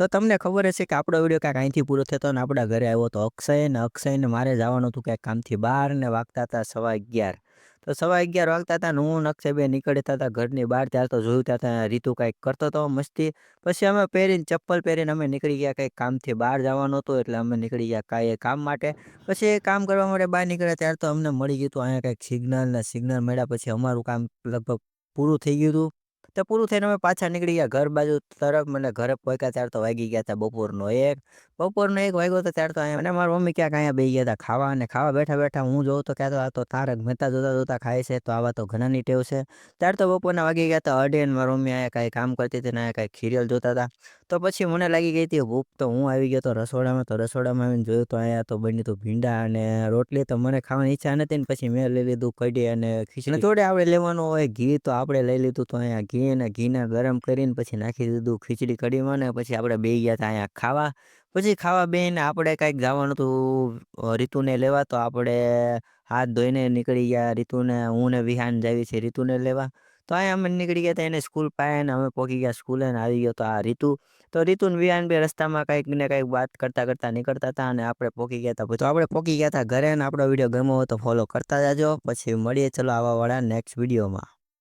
તો તમને ખબર હશે કે આપણો વિડીયો કાંઈક અહીંથી પૂરો થતો અને આપણા ઘરે આવ્યો તો અક્ષયને મારે જવાનું હતું ક્યાંક કામથી બહાર ને વાગતા હતા 11:15. તો 11:15 વાગતા હતા ને હું ને અક્ષય બે નીકળતા હતા ઘરની બહાર. ત્યાર તો જોયું ત્યાં રીતુ કાંઈક કરતો હતો મસ્તી. પછી અમે પહેરીને ચપ્પલ પહેરીને અમે નીકળી ગયા કંઈક કામથી બહાર જવાનું હતું એટલે અમે નીકળી ગયા કાંઈ કામ માટે. પછી એ કામ કરવા માટે બહાર નીકળ્યા ત્યારે તો અમને મળી ગયું હતું અહીંયા કંઈક સિગ્નલ મળ્યા પછી અમારું કામ લગભગ પૂરું થઈ ગયું હતું. તો પૂરું થઈને અમે પાછા નીકળી ગયા ઘર બાજુ તરફ. મને ઘરે પહોંચ્યા ત્યારે તો વાગી ગયા હતા બપોરનો 1 વાગ્યો હતો ત્યારે તો અહીંયા અને મારી મમ્મી ક્યાંક અહીંયા બેસી ગયા હતા ખાવા. અને ખાવા બેઠા બેઠા હું જોઉં તો ક્યાં તો આ તો તારક મહેતા જોતા જોતા ખાય છે. તો આવા તો ઘણાની ટેવ છે. ત્યારે તો બપોરના વાગી ગયા હતા 2:30 અને મારી મમ્મી અહીંયા કાંઈ કામ કરતી હતી ને અહીંયા કાંઈક સિરિયલ જોતા હતા. તો પછી મને લાગી ગઈ હતી ભૂખ. તો હું આવી ગયો તો રસોડામાં. તો રસોડામાં આવીને જોયું તો અહીંયા તો બન્યું હતું ભીંડા અને રોટલી. તો મને ખાવાની ઈચ્છા નથી ને પછી મેં લઈ લીધું કઢી અને ખીચડી. જોડે આપણે લેવાનું હોય ઘી. તો આપણે લઈ લીધું તો અહીંયા ઘીને ગરમ કરીને પછી નાખી દીધું ખીચડી કઢીમાં ને પછી આપણે બેસી ગયા હતા અહીંયા ખાવા. પછી ખાવા બેસીને આપણે કાંઈક જવાનું હતું રીતુને લેવા. તો આપણે હાથ ધોઈને નીકળી ગયા રીતુને. હું ને વિહાન જાવી છે રીતુને લેવા. તો અહીંયા અમે નીકળી ગયા હતા એને સ્કૂલ પાસે ને અમે પહોંચી ગયા સ્કૂલે ને આવી ગયો તો આ રીતુ. તો રીતુ ને વિહાન બે રસ્તામાં કંઈક ને કંઈક વાત કરતા કરતા નીકળતા હતા અને આપણે પહોંચી ગયા હતા. તો આપણે પહોંચી ગયા હતા ઘરે. અને આપણો વિડીયો ગમ્યો હોય તો ફોલો કરતા જાજો. પછી મળીએ ચલો આવા વાળા નેક્સ્ટ વિડીયોમાં.